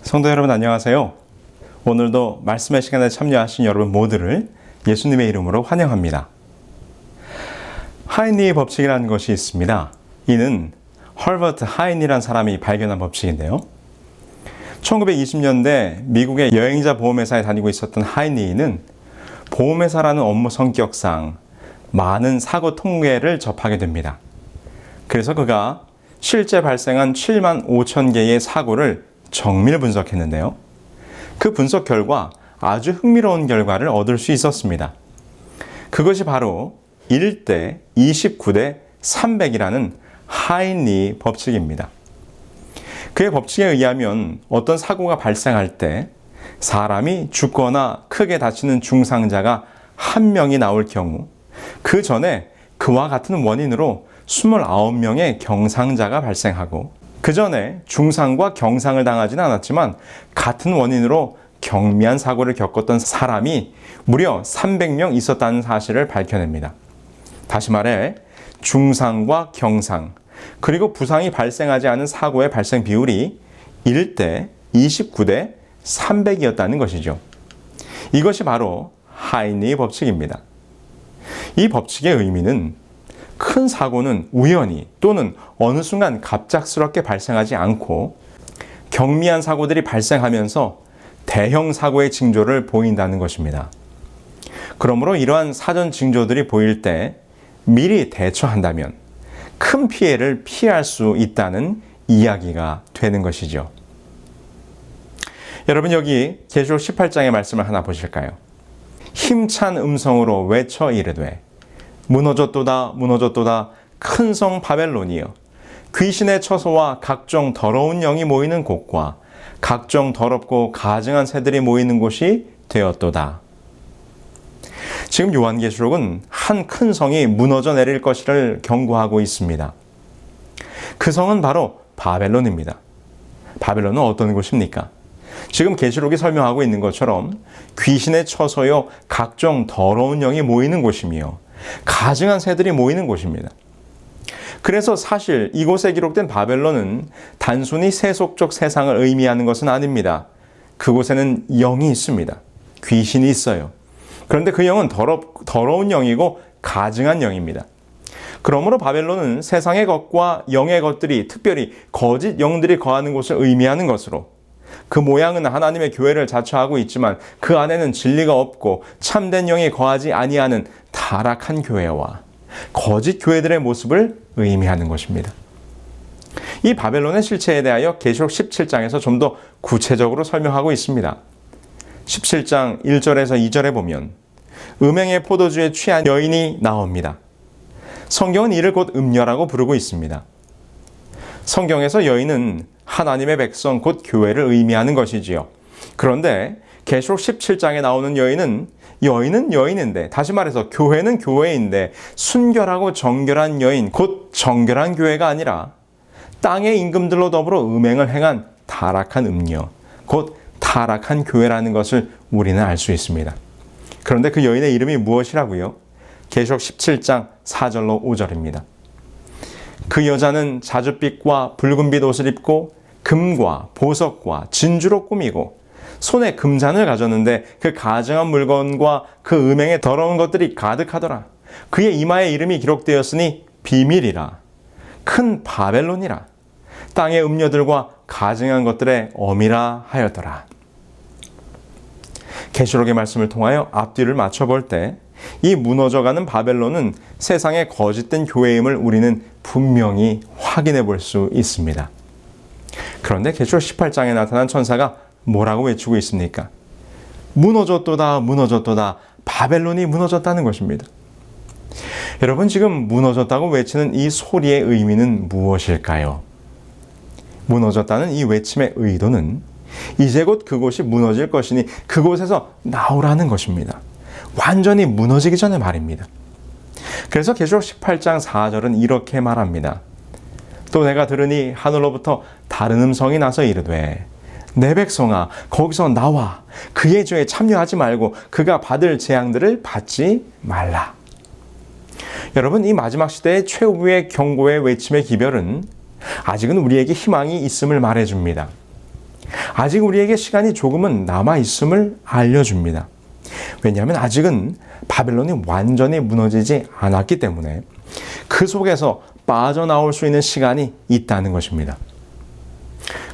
성도 여러분 안녕하세요. 오늘도 말씀의 시간에 참여하신 여러분 모두를 예수님의 이름으로 환영합니다. 하인리의 법칙이라는 것이 있습니다. 이는 허버트 하인이라는 사람이 발견한 법칙인데요. 1920년대 미국의 여행자 보험회사에 다니고 있었던 하인리는 보험회사라는 업무 성격상 많은 사고 통계를 접하게 됩니다. 그래서 그가 실제 발생한 7만 5천 개의 사고를 정밀 분석했는데요. 그 분석 결과 아주 흥미로운 결과를 얻을 수 있었습니다. 그것이 바로 1대 29대 300이라는 하인리 법칙입니다. 그의 법칙에 의하면 어떤 사고가 발생할 때 사람이 죽거나 크게 다치는 중상자가 한 명이 나올 경우 그 전에 그와 같은 원인으로 29명의 경상자가 발생하고 그 전에 중상과 경상을 당하지는 않았지만 같은 원인으로 경미한 사고를 겪었던 사람이 무려 300명 있었다는 사실을 밝혀냅니다. 다시 말해 중상과 경상 그리고 부상이 발생하지 않은 사고의 발생 비율이 1대 29대 300이었다는 것이죠. 이것이 바로 하인리의 법칙입니다. 이 법칙의 의미는 큰 사고는 우연히 또는 어느 순간 갑작스럽게 발생하지 않고 경미한 사고들이 발생하면서 대형 사고의 징조를 보인다는 것입니다. 그러므로 이러한 사전 징조들이 보일 때 미리 대처한다면 큰 피해를 피할 수 있다는 이야기가 되는 것이죠. 여러분 여기 계시록 18장의 말씀을 하나 보실까요? 힘찬 음성으로 외쳐 이르되 무너졌도다 무너졌도다 큰 성 바벨론이여 귀신의 처소와 각종 더러운 영이 모이는 곳과 각종 더럽고 가증한 새들이 모이는 곳이 되었도다. 지금 요한계시록은 한 큰 성이 무너져 내릴 것을 경고하고 있습니다. 그 성은 바로 바벨론입니다. 바벨론은 어떤 곳입니까? 지금 계시록이 설명하고 있는 것처럼 귀신의 처소요 각종 더러운 영이 모이는 곳이며 가증한 새들이 모이는 곳입니다. 그래서 사실 이곳에 기록된 바벨론은 단순히 세속적 세상을 의미하는 것은 아닙니다. 그곳에는 영이 있습니다. 귀신이 있어요. 그런데 그 영은 더러운 영이고 가증한 영입니다. 그러므로 바벨론은 세상의 것과 영의 것들이 특별히 거짓 영들이 거하는 곳을 의미하는 것으로 그 모양은 하나님의 교회를 자처하고 있지만 그 안에는 진리가 없고 참된 영이 거하지 아니하는 타락한 교회와 거짓 교회들의 모습을 의미하는 것입니다. 이 바벨론의 실체에 대하여 계시록 17장에서 좀 더 구체적으로 설명하고 있습니다. 17장 1절에서 2절에 보면 음행의 포도주에 취한 여인이 나옵니다. 성경은 이를 곧 음녀라고 부르고 있습니다. 성경에서 여인은 하나님의 백성 곧 교회를 의미하는 것이지요. 그런데 계시록 17장에 나오는 여인은 여인인데 다시 말해서 교회는 교회인데 순결하고 정결한 여인 곧 정결한 교회가 아니라 땅의 임금들로 더불어 음행을 행한 타락한 음녀 곧 타락한 교회라는 것을 우리는 알 수 있습니다. 그런데 그 여인의 이름이 무엇이라고요? 계시록 17장 4절로 5절입니다. 그 여자는 자줏빛과 붉은빛 옷을 입고 금과 보석과 진주로 꾸미고 손에 금잔을 가졌는데 그 가증한 물건과 그 음행의 더러운 것들이 가득하더라. 그의 이마에 이름이 기록되었으니 비밀이라 큰 바벨론이라 땅의 음녀들과 가증한 것들의 어미라 하였더라. 계시록의 말씀을 통하여 앞뒤를 맞춰볼 때 이 무너져가는 바벨론은 세상의 거짓된 교회임을 우리는 분명히 확인해 볼 수 있습니다. 그런데 계시록 18장에 나타난 천사가 뭐라고 외치고 있습니까? 무너졌도다 무너졌도다 바벨론이 무너졌다는 것입니다. 여러분 지금 무너졌다고 외치는 이 소리의 의미는 무엇일까요? 무너졌다는 이 외침의 의도는 이제 곧 그곳이 무너질 것이니 그곳에서 나오라는 것입니다. 완전히 무너지기 전에 말입니다. 그래서 계시록 18장 4절은 이렇게 말합니다. 또 내가 들으니 하늘로부터 다른 음성이 나서 이르되 내 백성아 거기서 나와 그의 죄에 참여하지 말고 그가 받을 재앙들을 받지 말라. 여러분 이 마지막 시대의 최후의 경고의 외침의 기별은 아직은 우리에게 희망이 있음을 말해줍니다. 아직 우리에게 시간이 조금은 남아있음을 알려줍니다. 왜냐하면 아직은 바벨론이 완전히 무너지지 않았기 때문에 그 속에서 빠져나올 수 있는 시간이 있다는 것입니다.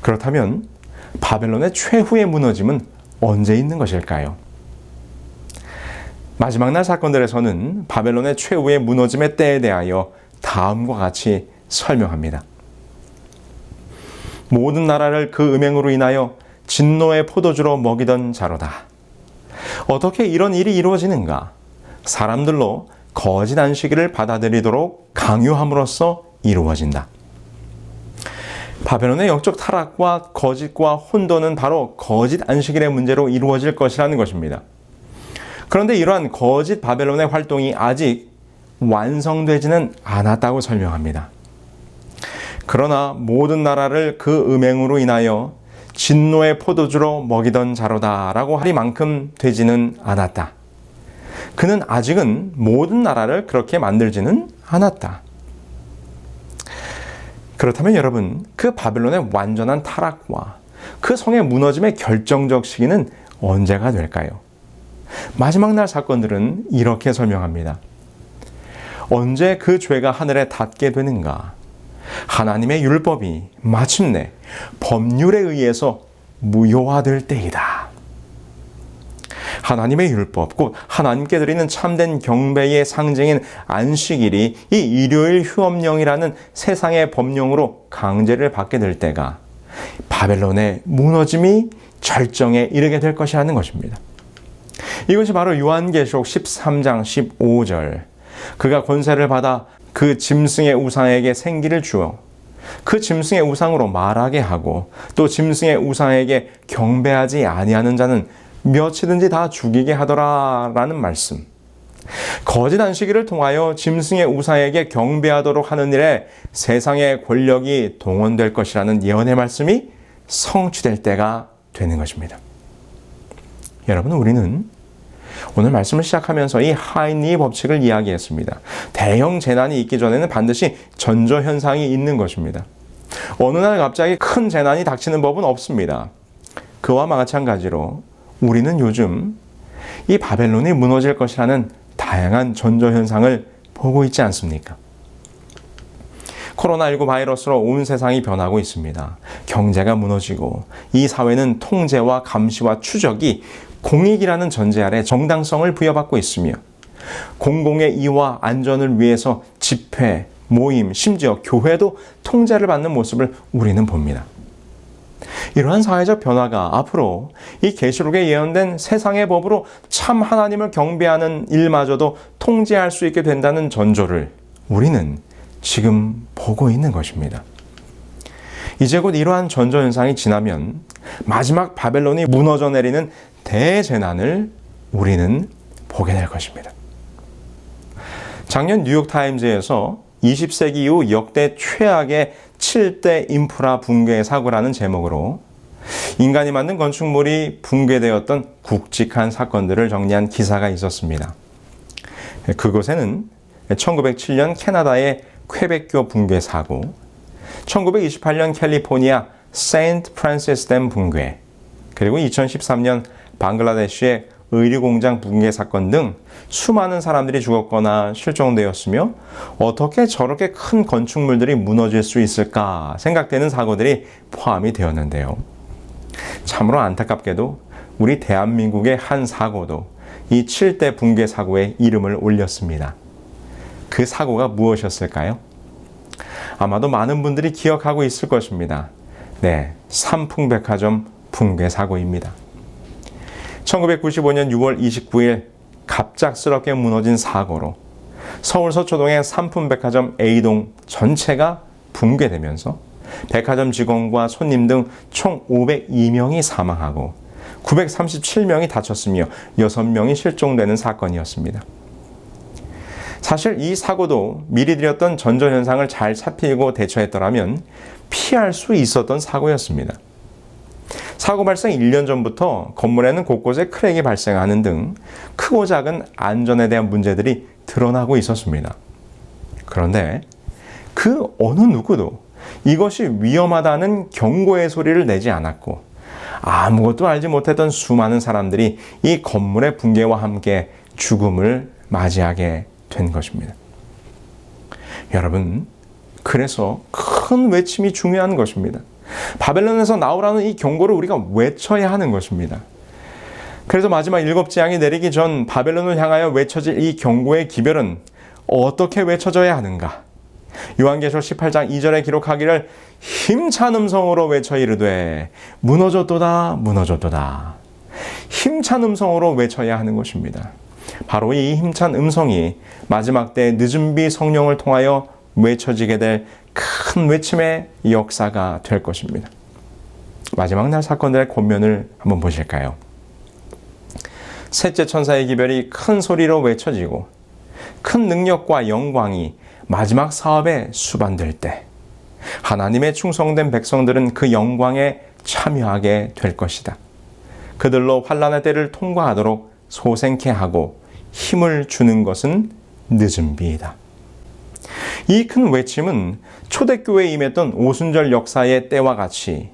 그렇다면 바벨론의 최후의 무너짐은 언제 있는 것일까요? 마지막 날 사건들에서는 바벨론의 최후의 무너짐의 때에 대하여 다음과 같이 설명합니다. 모든 나라를 그 음행으로 인하여 진노의 포도주로 먹이던 자로다. 어떻게 이런 일이 이루어지는가? 사람들로 거짓 안식일을 받아들이도록 강요함으로써 이루어진다. 바벨론의 영적 타락과 거짓과 혼돈은 바로 거짓 안식일의 문제로 이루어질 것이라는 것입니다. 그런데 이러한 거짓 바벨론의 활동이 아직 완성되지는 않았다고 설명합니다. 그러나 모든 나라를 그 음행으로 인하여 진노의 포도주로 먹이던 자로다라고 하리만큼 되지는 않았다. 그는 아직은 모든 나라를 그렇게 만들지는 않았다. 그렇다면 여러분, 그 바벨론의 완전한 타락과 그 성의 무너짐의 결정적 시기는 언제가 될까요? 마지막 날 사건들은 이렇게 설명합니다. 언제 그 죄가 하늘에 닿게 되는가? 하나님의 율법이 마침내 법률에 의해서 무효화될 때이다. 하나님의 율법, 곧 하나님께 드리는 참된 경배의 상징인 안식일이 이 일요일 휴업령이라는 세상의 법령으로 강제를 받게 될 때가 바벨론의 무너짐이 절정에 이르게 될 것이라는 것입니다. 이것이 바로 요한계시록 13장 15절, 그가 권세를 받아 그 짐승의 우상에게 생기를 주어 그 짐승의 우상으로 말하게 하고 또 짐승의 우상에게 경배하지 아니하는 자는 몇이든지 다 죽이게 하더라 라는 말씀. 거짓 안식일을 통하여 짐승의 우상에게 경배하도록 하는 일에 세상의 권력이 동원될 것이라는 예언의 말씀이 성취될 때가 되는 것입니다. 여러분, 우리는 오늘 말씀을 시작하면서 이 하인리 법칙을 이야기했습니다. 대형 재난이 있기 전에는 반드시 전조현상이 있는 것입니다. 어느 날 갑자기 큰 재난이 닥치는 법은 없습니다. 그와 마찬가지로 우리는 요즘 이 바벨론이 무너질 것이라는 다양한 전조현상을 보고 있지 않습니까? 코로나19 바이러스로 온 세상이 변하고 있습니다. 경제가 무너지고 이 사회는 통제와 감시와 추적이 공익이라는 전제 아래 정당성을 부여받고 있으며 공공의 이와 안전을 위해서 집회, 모임, 심지어 교회도 통제를 받는 모습을 우리는 봅니다. 이러한 사회적 변화가 앞으로 이 계시록에 예언된 세상의 법으로 참 하나님을 경배하는 일마저도 통제할 수 있게 된다는 전조를 우리는 지금 보고 있는 것입니다. 이제 곧 이러한 전조현상이 지나면 마지막 바벨론이 무너져 내리는 대재난을 우리는 보게 될 것입니다. 작년 뉴욕타임즈에서 20세기 이후 역대 최악의 7대 인프라 붕괴 사고라는 제목으로 인간이 만든 건축물이 붕괴되었던 굵직한 사건들을 정리한 기사가 있었습니다. 그곳에는 1907년 캐나다의 퀘벡교 붕괴 사고, 1928년 캘리포니아 세인트 프란시스 댐 붕괴, 그리고 2013년 방글라데시의 의류공장 붕괴 사건 등 수많은 사람들이 죽었거나 실종되었으며 어떻게 저렇게 큰 건축물들이 무너질 수 있을까 생각되는 사고들이 포함이 되었는데요. 참으로 안타깝게도 우리 대한민국의 한 사고도 이 7대 붕괴 사고에 이름을 올렸습니다. 그 사고가 무엇이었을까요? 아마도 많은 분들이 기억하고 있을 것입니다. 네, 삼풍백화점 붕괴 사고입니다. 1995년 6월 29일 갑작스럽게 무너진 사고로 서울 서초동의 삼풍백화점 A동 전체가 붕괴되면서 백화점 직원과 손님 등 총 502명이 사망하고 937명이 다쳤으며 6명이 실종되는 사건이었습니다. 사실 이 사고도 미리 드렸던 전조현상을 잘 살피고 대처했더라면 피할 수 있었던 사고였습니다. 사고 발생 1년 전부터 건물에는 곳곳에 크랙이 발생하는 등 크고 작은 안전에 대한 문제들이 드러나고 있었습니다. 그런데 그 어느 누구도 이것이 위험하다는 경고의 소리를 내지 않았고 아무것도 알지 못했던 수많은 사람들이 이 건물의 붕괴와 함께 죽음을 맞이하게 된 것입니다. 여러분, 그래서 큰 외침이 중요한 것입니다. 바벨론에서 나오라는 이 경고를 우리가 외쳐야 하는 것입니다. 그래서 마지막 7 재앙이 내리기 전 바벨론을 향하여 외쳐질 이 경고의 기별은 어떻게 외쳐져야 하는가? 요한계시록 18장 2절에 기록하기를 힘찬 음성으로 외쳐 이르되 무너졌도다 무너졌도다. 힘찬 음성으로 외쳐야 하는 것입니다. 바로 이 힘찬 음성이 마지막 때 늦은 비 성령을 통하여 외쳐지게 될 큰 외침의 역사가 될 것입니다. 마지막 날 사건들의 권면을 한번 보실까요? 셋째 천사의 기별이 큰 소리로 외쳐지고 큰 능력과 영광이 마지막 사업에 수반될 때 하나님의 충성된 백성들은 그 영광에 참여하게 될 것이다. 그들로 환난의 때를 통과하도록 소생케 하고 힘을 주는 것은 늦은 비이다. 이 큰 외침은 초대교회에 임했던 오순절 역사의 때와 같이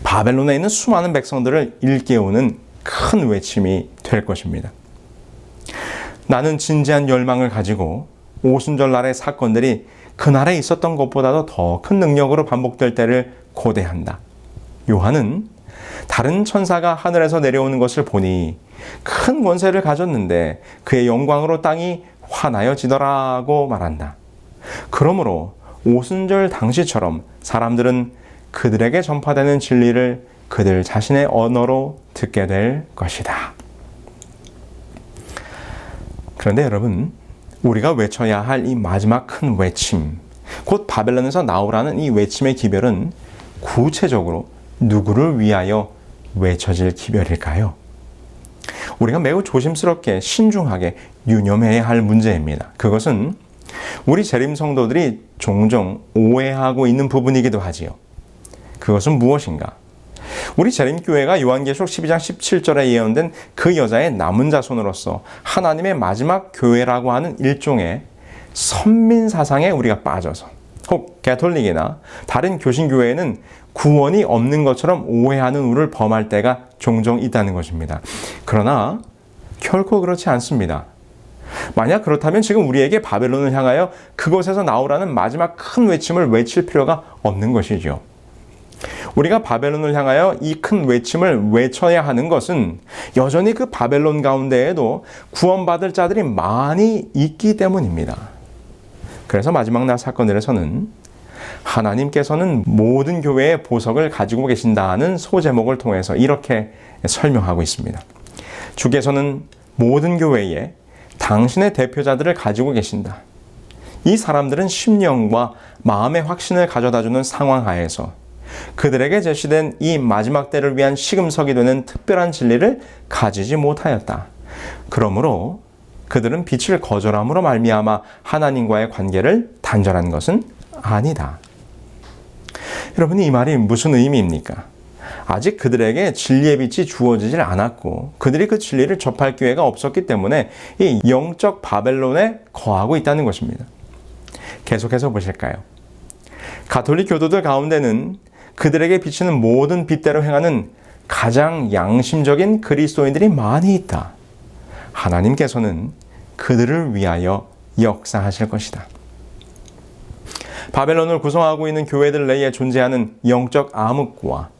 바벨론에 있는 수많은 백성들을 일깨우는 큰 외침이 될 것입니다. 나는 진지한 열망을 가지고 오순절 날의 사건들이 그날에 있었던 것보다도 더 큰 능력으로 반복될 때를 고대한다. 요한은 다른 천사가 하늘에서 내려오는 것을 보니 큰 권세를 가졌는데 그의 영광으로 땅이 환하여지더라고 말한다. 그러므로 오순절 당시처럼 사람들은 그들에게 전파되는 진리를 그들 자신의 언어로 듣게 될 것이다. 그런데 여러분, 우리가 외쳐야 할 이 마지막 큰 외침, 곧 바벨론에서 나오라는 이 외침의 기별은 구체적으로 누구를 위하여 외쳐질 기별일까요? 우리가 매우 조심스럽게 신중하게 유념해야 할 문제입니다. 그것은 우리 재림 성도들이 종종 오해하고 있는 부분이기도 하지요. 그것은 무엇인가? 우리 재림교회가 요한계시록 12장 17절에 예언된 그 여자의 남은 자손으로서 하나님의 마지막 교회라고 하는 일종의 선민사상에 우리가 빠져서 혹 가톨릭이나 다른 교신교회에는 구원이 없는 것처럼 오해하는 우를 범할 때가 종종 있다는 것입니다. 그러나 결코 그렇지 않습니다. 만약 그렇다면 지금 우리에게 바벨론을 향하여 그곳에서 나오라는 마지막 큰 외침을 외칠 필요가 없는 것이죠. 우리가 바벨론을 향하여 이 큰 외침을 외쳐야 하는 것은 여전히 그 바벨론 가운데에도 구원받을 자들이 많이 있기 때문입니다. 그래서 마지막 날 사건들에서는 하나님께서는 모든 교회의 보석을 가지고 계신다는 소제목을 통해서 이렇게 설명하고 있습니다. 주께서는 모든 교회에 당신의 대표자들을 가지고 계신다. 이 사람들은 심령과 마음의 확신을 가져다주는 상황 하에서 그들에게 제시된 이 마지막 때를 위한 시금석이 되는 특별한 진리를 가지지 못하였다. 그러므로 그들은 빛을 거절함으로 말미암아 하나님과의 관계를 단절한 것은 아니다. 여러분, 이 말이 무슨 의미입니까? 아직 그들에게 진리의 빛이 주어지질 않았고 그들이 그 진리를 접할 기회가 없었기 때문에 이 영적 바벨론에 거하고 있다는 것입니다. 계속해서 보실까요? 가톨릭 교도들 가운데는 그들에게 비치는 모든 빛대로 행하는 가장 양심적인 그리스도인들이 많이 있다. 하나님께서는 그들을 위하여 역사하실 것이다. 바벨론을 구성하고 있는 교회들 내에 존재하는 영적 암흑과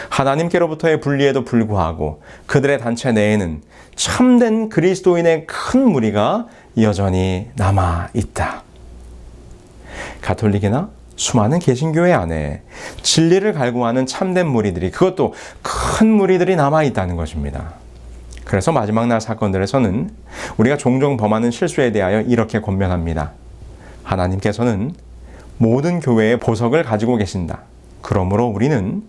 하나님께로부터의 분리에도 불구하고 그들의 단체 내에는 참된 그리스도인의 큰 무리가 여전히 남아 있다. 가톨릭이나 수많은 개신교회 안에 진리를 갈구하는 참된 무리들이, 그것도 큰 무리들이 남아 있다는 것입니다. 그래서 마지막 날 사건들에서는 우리가 종종 범하는 실수에 대하여 이렇게 권면합니다. 하나님께서는 모든 교회의 보석을 가지고 계신다. 그러므로 우리는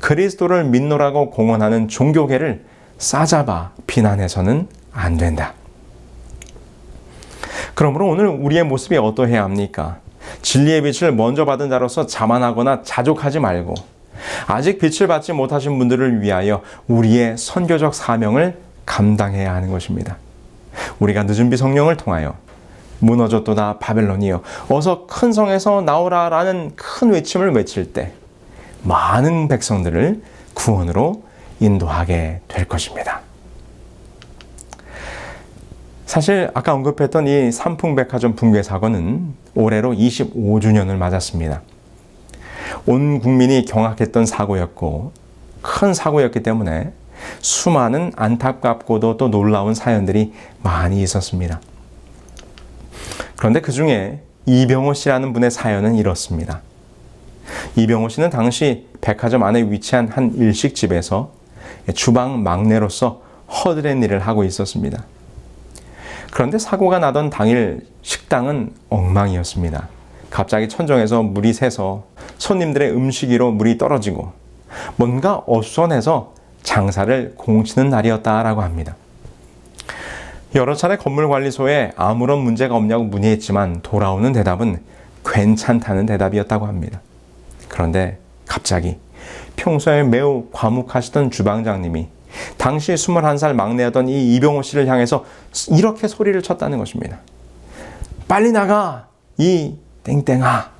그리스도를 믿노라고 공언하는 종교계를 싸잡아 비난해서는 안 된다. 그러므로 오늘 우리의 모습이 어떠해야 합니까? 진리의 빛을 먼저 받은 자로서 자만하거나 자족하지 말고 아직 빛을 받지 못하신 분들을 위하여 우리의 선교적 사명을 감당해야 하는 것입니다. 우리가 늦은 비 성령을 통하여 무너졌도다 바벨론이여 어서 큰 성에서 나오라라는 큰 외침을 외칠 때 많은 백성들을 구원으로 인도하게 될 것입니다. 사실 아까 언급했던 이 삼풍백화점 붕괴 사고는 올해로 25주년을 맞았습니다. 온 국민이 경악했던 사고였고 큰 사고였기 때문에 수많은 안타깝고도 또 놀라운 사연들이 많이 있었습니다. 그런데 그 중에 이병호 씨라는 분의 사연은 이렇습니다. 이병호 씨는 당시 백화점 안에 위치한 한 일식집에서 주방 막내로서 허드렛 일을 하고 있었습니다. 그런데 사고가 나던 당일 식당은 엉망이었습니다. 갑자기 천정에서 물이 새서 손님들의 음식 위로 물이 떨어지고 뭔가 어수선해서 장사를 공치는 날이었다라고 합니다. 여러 차례 건물관리소에 아무런 문제가 없냐고 문의했지만 돌아오는 대답은 괜찮다는 대답이었다고 합니다. 그런데 갑자기 평소에 매우 과묵하시던 주방장님이 당시 21살 막내였던 이 이병호 씨를 향해서 이렇게 소리를 쳤다는 것입니다. 빨리 나가! 이 땡땡아!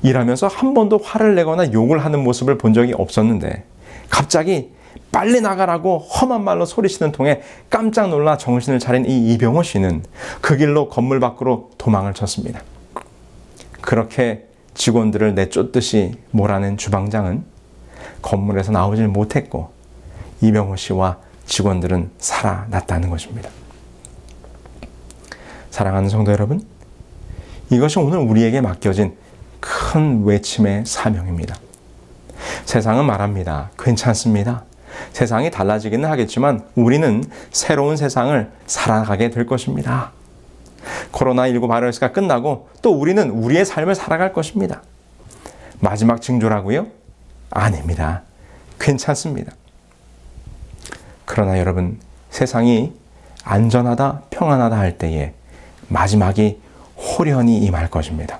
이라면서 한 번도 화를 내거나 욕을 하는 모습을 본 적이 없었는데 갑자기 빨리 나가라고 험한 말로 소리치는 통에 깜짝 놀라 정신을 차린 이 이병호 씨는 그 길로 건물 밖으로 도망을 쳤습니다. 그렇게 직원들을 내쫓듯이 몰아낸 주방장은 건물에서 나오질 못했고 이병호 씨와 직원들은 살아났다는 것입니다. 사랑하는 성도 여러분, 이것이 오늘 우리에게 맡겨진 큰 외침의 사명입니다. 세상은 말합니다. 괜찮습니다. 세상이 달라지기는 하겠지만 우리는 새로운 세상을 살아가게 될 것입니다. 코로나19 바이러스가 끝나고 또 우리는 우리의 삶을 살아갈 것입니다. 마지막 징조라고요? 아닙니다. 괜찮습니다. 그러나 여러분, 세상이 안전하다, 평안하다 할 때에 마지막이 호련히 임할 것입니다.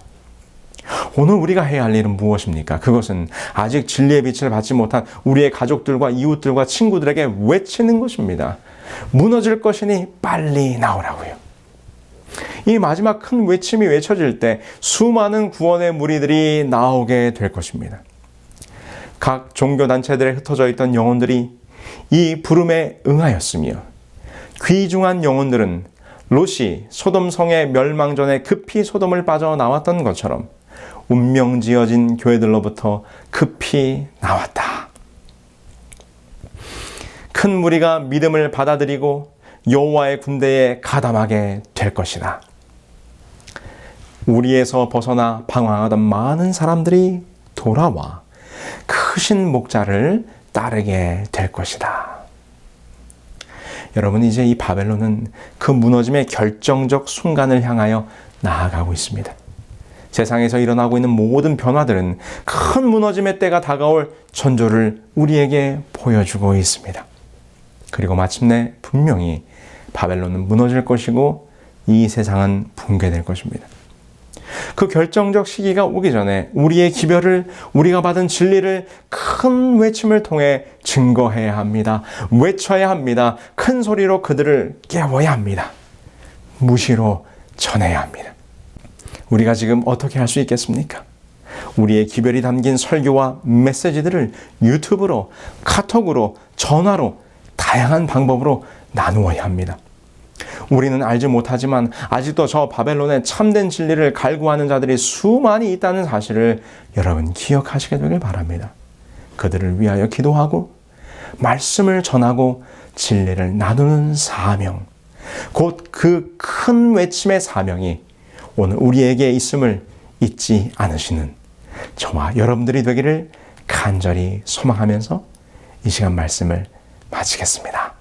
오늘 우리가 해야 할 일은 무엇입니까? 그것은 아직 진리의 빛을 받지 못한 우리의 가족들과 이웃들과 친구들에게 외치는 것입니다. 무너질 것이니 빨리 나오라고요. 이 마지막 큰 외침이 외쳐질 때 수많은 구원의 무리들이 나오게 될 것입니다. 각 종교단체들에 흩어져 있던 영혼들이 이 부름에 응하였으며 귀중한 영혼들은 롯이 소돔성의 멸망 전에 급히 소돔을 빠져나왔던 것처럼 운명지어진 교회들로부터 급히 나왔다. 큰 무리가 믿음을 받아들이고 여호와의 군대에 가담하게 될 것이다. 우리에서 벗어나 방황하던 많은 사람들이 돌아와 크신 목자를 따르게 될 것이다. 여러분, 이제 이 바벨론은 그 무너짐의 결정적 순간을 향하여 나아가고 있습니다. 세상에서 일어나고 있는 모든 변화들은 큰 무너짐의 때가 다가올 전조를 우리에게 보여주고 있습니다. 그리고 마침내 분명히 바벨론은 무너질 것이고 이 세상은 붕괴될 것입니다. 그 결정적 시기가 오기 전에 우리의 기별을, 우리가 받은 진리를 큰 외침을 통해 증거해야 합니다. 외쳐야 합니다. 큰 소리로 그들을 깨워야 합니다. 무시로 전해야 합니다. 우리가 지금 어떻게 할 수 있겠습니까? 우리의 기별이 담긴 설교와 메시지들을 유튜브로, 카톡으로, 전화로, 다양한 방법으로 나누어야 합니다. 우리는 알지 못하지만 아직도 저 바벨론의 참된 진리를 갈구하는 자들이 수많이 있다는 사실을 여러분 기억하시게 되길 바랍니다. 그들을 위하여 기도하고 말씀을 전하고 진리를 나누는 사명, 곧 그 큰 외침의 사명이 오늘 우리에게 있음을 잊지 않으시는 저와 여러분들이 되기를 간절히 소망하면서 이 시간 말씀을 마치겠습니다.